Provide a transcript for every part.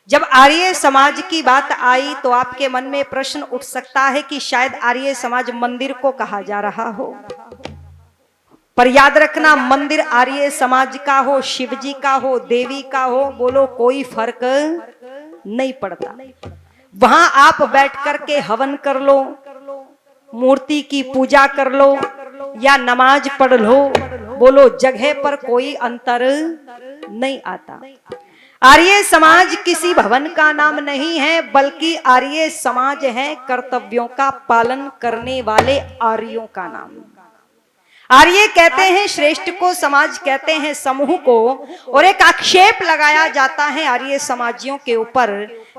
जब आर्य समाज की बात आई तो आपके मन में प्रश्न उठ सकता है कि शायद आर्य समाज मंदिर को कहा जा रहा हो, पर याद रखना मंदिर आर्य समाज का हो, शिवजी का हो, देवी का हो, बोलो कोई फर्क नहीं पड़ता। वहां आप बैठ करके हवन कर लो, मूर्ति की पूजा कर लो या नमाज पढ़ लो, बोलो जगह पर कोई अंतर नहीं आता। आर्य समाज किसी भवन का नाम नहीं है, बल्कि आर्य समाज है कर्तव्यों का पालन करने वाले आर्यों का नाम। आर्य कहते हैं श्रेष्ठ को, समाज कहते हैं समूह को, और एक आक्षेप लगाया जाता है आर्य समाजियों के ऊपर।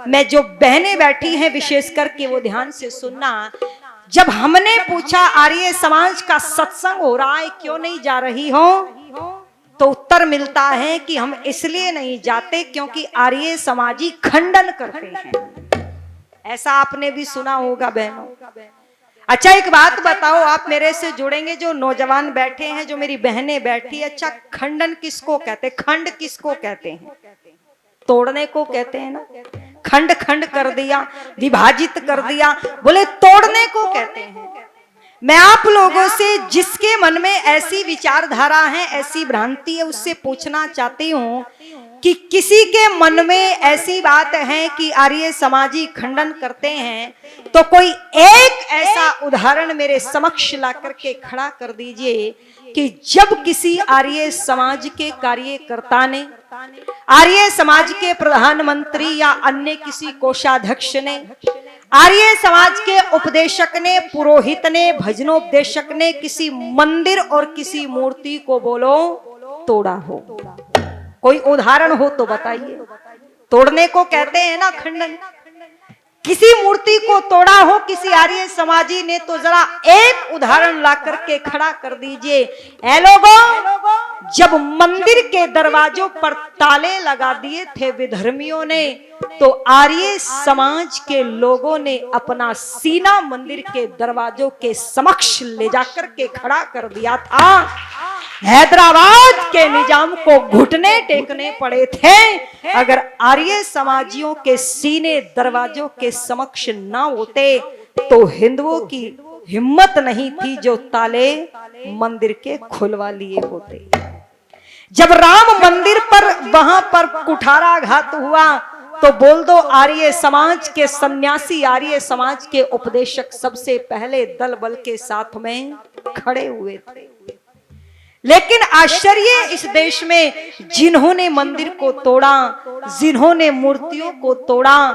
मैं जो बहनें बैठी हैं विशेष करके वो ध्यान से सुनना। जब हमने पूछा आर्य समाज का सत्संग हो रहा है क्यों नहीं जा रही हो, तो उत्तर मिलता है कि हम इसलिए नहीं जाते क्योंकि आर्य समाजी खंडन करते हैं। ऐसा आपने भी सुना होगा बहनों। अच्छा एक बात बताओ, आप मेरे से जुड़ेंगे जो नौजवान बैठे हैं, जो मेरी बहनें बैठी, अच्छा खंडन किसको कहते हैं? खंड किसको कहते हैं? तोड़ने को कहते हैं ना। खंड खंड कर दिया, विभाजित कर दिया, बोले तोड़ने को कहते हैं। मैं आप लोगों से जिसके मन में ऐसी विचारधारा है, ऐसी भ्रांति है, उससे पूछना चाहती हूँ कि किसी के मन में ऐसी बात है कि आर्य समाजी खंडन करते हैं, तो कोई एक ऐसा उदाहरण मेरे समक्ष ला करके खड़ा कर दीजिए कि जब किसी आर्य समाज के कार्यकर्ता ने, आर्य समाज के प्रधानमंत्री या अन्य किसी कोषाध्यक्ष ने, आर्य समाज के उपदेशक ने, पुरोहित ने, भजनोपदेशक ने किसी मंदिर और किसी मूर्ति को बोलो तोड़ा हो, कोई उदाहरण हो तो बताइए। तोड़ने को कहते हैं ना खंडन। किसी मूर्ति को तोड़ा हो किसी आर्य समाजी ने, तो जरा एक उदाहरण ला करके खड़ा कर दीजिए। ऐ लोगों, जब मंदिर के दरवाजों पर ताले लगा दिए थे विधर्मियों ने, तो आर्य समाज के लोगों ने अपना सीना मंदिर के दरवाजों के समक्ष ले जाकर के खड़ा कर दिया था। हैदराबाद के निजाम को घुटने टेकने पड़े थे अगर आर्य समाजियों के सीने दरवाजों के समक्ष ना होते, तो हिंदुओं की हिम्मत नहीं थी जो ताले मंदिर के खुलवा लिए होते। जब राम मंदिर पर वहां पर कुठाराघात हुआ, तो बोल दो आर्य समाज के सन्यासी, आर्य समाज के उपदेशक सबसे पहले दल बल के साथ में खड़े हुए थे। लेकिन आश्चर्य इस देश में, जिन्होंने मंदिर को तोड़ा, जिन्होंने मूर्तियों को तोड़ा,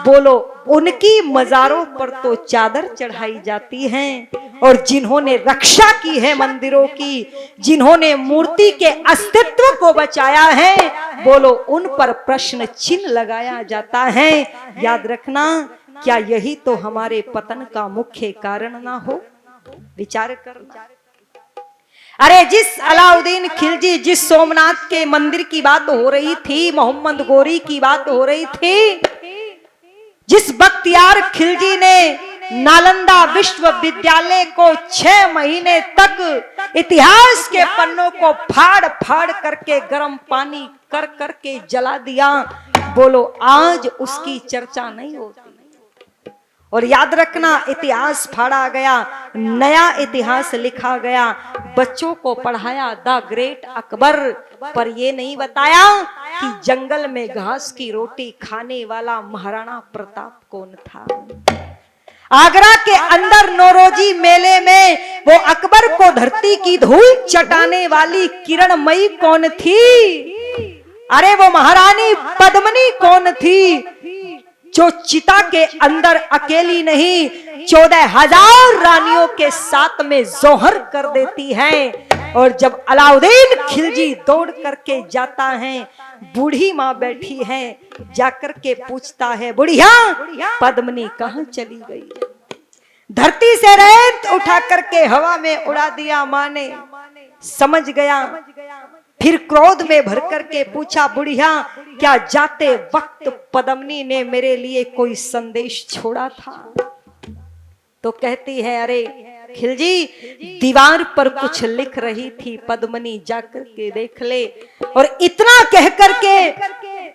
बोलो उनकी मजारों पर तो चादर चढ़ाई जाती है, और जिन्होंने रक्षा की है मंदिरों की, जिन्होंने मूर्ति के अस्तित्व को बचाया है, बोलो उन पर प्रश्न चिन्ह लगाया जाता है। याद रखना, क्या यही तो हमारे पतन का मुख्य कारण ना हो? विचार करना। अरे जिस अलाउद्दीन खिलजी, जिस सोमनाथ के मंदिर की बात हो रही थी, मोहम्मद गोरी की बात हो रही थी, जिस बख्तियार खिलजी ने नालंदा विश्वविद्यालय को 6 महीने तक इतिहास के पन्नों को फाड़ फाड़ करके गर्म पानी कर करके जला दिया, बोलो आज उसकी चर्चा नहीं होती। और याद रखना, इतिहास फाड़ा गया, नया इतिहास लिखा गया, बच्चों को पढ़ाया द ग्रेट अकबर, पर ये नहीं बताया कि जंगल में घास की रोटी खाने वाला महाराणा प्रताप कौन था। आगरा के अंदर नौरोजी मेले में वो अकबर को धरती की धूल चटाने वाली किरणमयी कौन थी? अरे वो महारानी पद्मिनी कौन थी, जो चिता के अंदर अकेली नहीं 14,000 रानियों के साथ में जोहर कर देती है। और जब अलाउद्दीन खिलजी दौड़ करके जाता है, बूढ़ी माँ बैठी है, जाकर के पूछता है, बुढ़िया पद्मिनी कहाँ चली गई? धरती से रेत उठा करके हवा में उड़ा दिया माँ ने। समझ गया, फिर क्रोध में भर करके पूछा, बुढ़िया क्या जाते वक्त पद्मिनी ने मेरे लिए कोई संदेश छोड़ा था? तो कहती है, अरे खिलजी दीवार पर कुछ लिख रही थी पद्मिनी, जाकर के देख ले। और इतना कह करके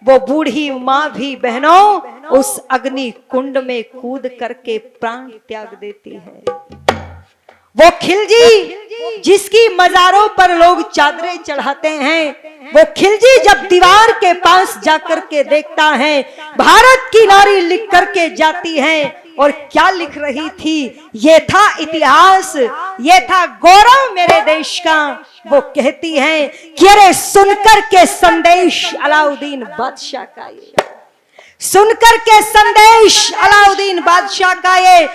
वो बूढ़ी माँ भी बहनों उस अग्नि कुंड में कूद करके प्राण त्याग देती है। वो खिलजी जिसकी मजारों पर लोग चादरें चढ़ाते हैं, वो खिलजी जब दीवार के पास जाकर के देखता है, भारत की नारी लिख करके जाती है, और क्या लिख रही थी? ये था इतिहास, ये था गौरव मेरे देश का। वो कहती है कि अरे सुनकर के संदेश अलाउद्दीन बादशाह का, ये सुनकर के संदेश अलाउद्दीन बादशाह का, ये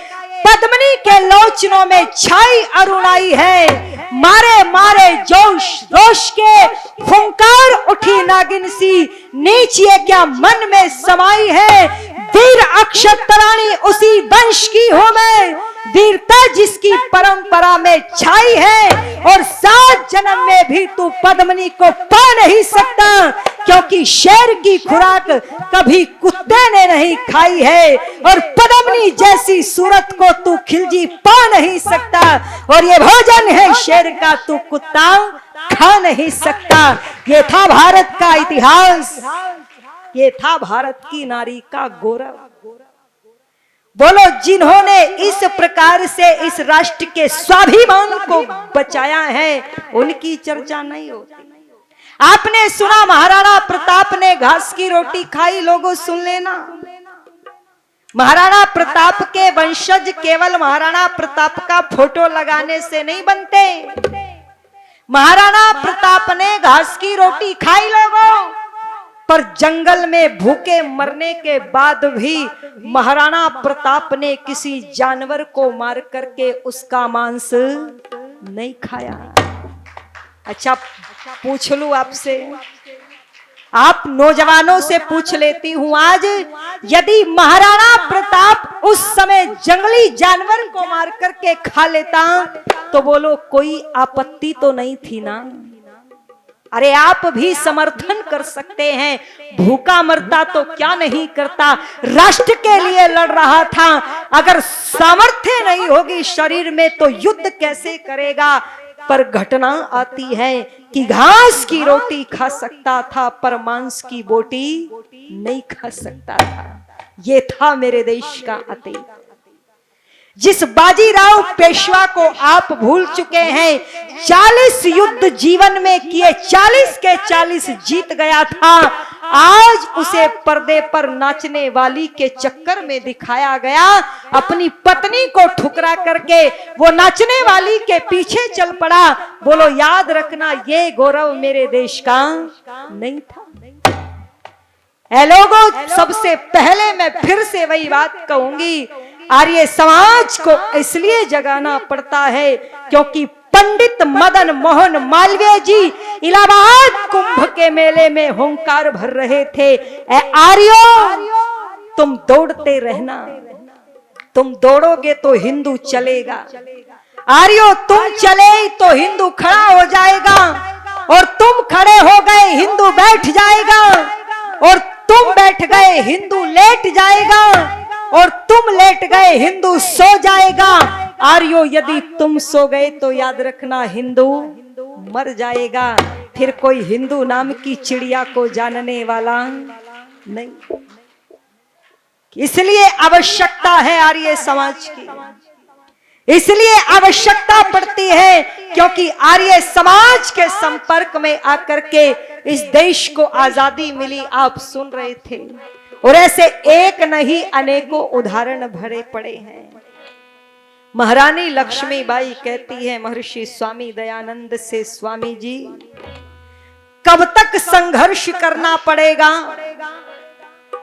पद्मनी के लोचनों में छाई अरुणाई है। मारे मारे जोश रोश के फुंकार उठी नागिन सी, नीच ये क्या मन में समाई है। वीर अक्षतराणी उसी वंश की हूं मैं, वीरता जिसकी परंपरा में छाई है, और 7 जन्म में भी तू पद्मनी को पा नहीं सकता, क्योंकि शेर की खुराक कभी कुत्ते ने नहीं खाई है, और पद्मनी जैसी सूरत को तू खिलजी पा नहीं सकता, और ये भोजन है शेर का, तू कुत्ता खा नहीं सकता। ये था भारत का इतिहास, ये था भारत की नारी का गौरव। बोलो, जिन्होंने इस प्रकार से इस राष्ट्र के स्वाभिमान को बचाया है, उनकी चर्चा नहीं होती। आपने सुना महाराणा प्रताप ने घास की रोटी खाई, लोगों सुन लेना। महाराणा प्रताप के वंशज केवल महाराणा प्रताप का फोटो लगाने से नहीं बनते। महाराणा प्रताप ने घास की रोटी खाई लोगों, पर जंगल में भूखे मरने के बाद भी महाराणा प्रताप ने किसी जानवर को मार करके उसका मांस नहीं खाया। अच्छा, पूछ लूं आपसे, आप नौजवानों से पूछ लेती हूं आज, यदि महाराणा प्रताप उस समय जंगली जानवर को मार करके खा लेता तो बोलो कोई आपत्ति तो नहीं थी ना? अरे आप भी समर्थन कर सकते हैं, भूखा मरता तो क्या नहीं करता, राष्ट्र के लिए लड़ रहा था। अगर सामर्थ्य नहीं होगी शरीर में तो युद्ध कैसे करेगा? पर घटना आती है कि घास की रोटी खा सकता था, पर मांस की बोटी नहीं खा सकता था। ये था मेरे देश का अतीत। जिस बाजीराव पेशवा को आप भूल चुके हैं, 40 युद्ध जीवन में किए, 40 के 40 जीत गया था, आज उसे पर्दे पर नाचने वाली के चक्कर में दिखाया गया। अपनी पत्नी को ठुकरा करके वो नाचने वाली के पीछे चल पड़ा। बोलो, याद रखना, ये गौरव मेरे देश का नहीं था। ऐ लोगों, सबसे पहले मैं फिर से वही बात कहूंगी, आर्य समाज को इसलिए जगाना पड़ता है क्योंकि पंडित मदन मोहन मालवीय जी इलाहाबाद कुंभ के मेले में हुंकार भर रहे थे, ऐ आर्यो तुम दौड़ते रहना, तुम दौड़ोगे तो हिंदू चलेगा। आर्यो तुम चले तो हिंदू खड़ा हो जाएगा, और तुम खड़े हो गए हिंदू बैठ जाएगा, और तुम बैठ गए हिंदू लेट जाएगा, और तुम लेट गए हिंदू सो जाएगा। आर्यो यदि तुम सो गए तो याद रखना हिंदू मर जाएगा। फिर कोई हिंदू नाम की चिड़िया को जानने वाला नहीं। इसलिए आवश्यकता है आर्य समाज की, इसलिए आवश्यकता पड़ती है क्योंकि आर्य समाज के संपर्क में आकर के इस देश को आजादी मिली। आप सुन रहे थे, और ऐसे एक नहीं अनेकों उदाहरण भरे पड़े हैं। महारानी लक्ष्मीबाई कहती है महर्षि स्वामी दयानंद से, स्वामी जी कब तक संघर्ष करना पड़ेगा?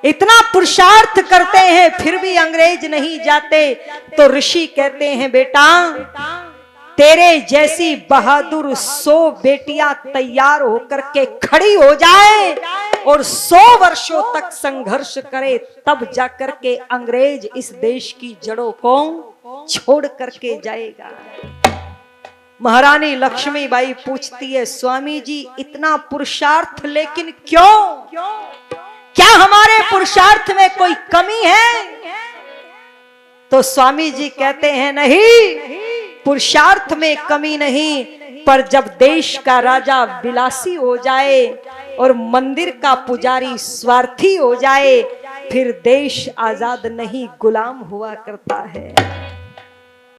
इतना पुरुषार्थ करते हैं फिर भी अंग्रेज नहीं जाते। तो ऋषि कहते हैं, बेटा तेरे जैसी बहादुर 100 बेटियां तैयार होकर के खड़ी हो जाए और 100 वर्षों तक संघर्ष करे, तब जाकर के अंग्रेज इस देश की जड़ों को छोड़ करके जाएगा। महारानी लक्ष्मीबाई पूछती है, स्वामी जी इतना पुरुषार्थ लेकिन क्यों? क्या हमारे पुरुषार्थ में कोई कमी है? तो स्वामी जी कहते हैं, नहीं, पुरुषार्थ में कमी नहीं, पर जब देश का राजा विलासी हो जाए और मंदिर का पुजारी स्वार्थी हो जाए, फिर देश आजाद नहीं गुलाम हुआ करता है।